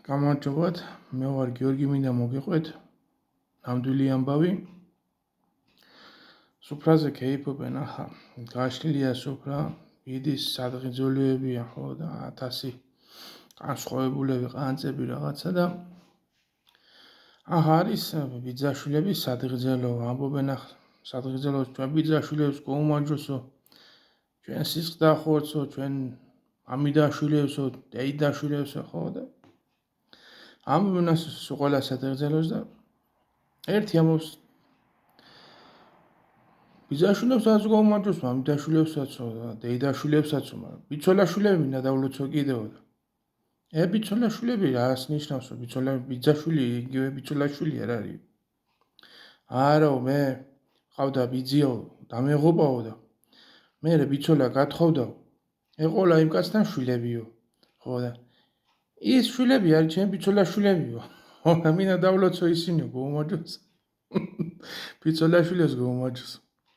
გამარჯობათ, მე ვარ გიორგი, მინდა მოგიყვეთ ნამდვილი ამბავი. სუფრაზე კეიფობენ ახლა, გაშლილია სუფრა, იდის სადღიძოლიებია, ხო და 1000 განსხვავებულები ყანწები რაღაცა და ახლა არის ბიძაშვილების სადღიძელო, ამბობენ ახლა სადღიძელოს ჩვენ ბიძაშვილებს გაუმარჯოსო, ჩვენ სისხლს დახორცო, ჩვენ ამიდაშვილებსო, დეიდაშვილებსო, ხო და ამბობენ ასე ყველა სადღიძელოს და ერთი ამბობს ბიძაშვილებსაც გაუმარჯოს, მამიდაშვილებსაცო და დეიდაშვილებსაცო, მაგრამ ბიცოლაშვილები მინდა დავლოცო კიდევ და ბიცოლაშვილები რას ნიშნავსო, ბიძაშვილი იგივე ბიცოლაშვილი არ არის. არა, მე ყავდა ბიძიო, დამეღობაო და მე ბიცოლა გათხოვდა. ეყოლა იმ კაცთან შვილებიო. ხო და ის შვილები არის ჩემი ბიცოლაშვილებიო. ხო და მინდა დავლოცო ისინი გაუმარჯოს. ბიცოლაშვილებს გაუმარჯოს.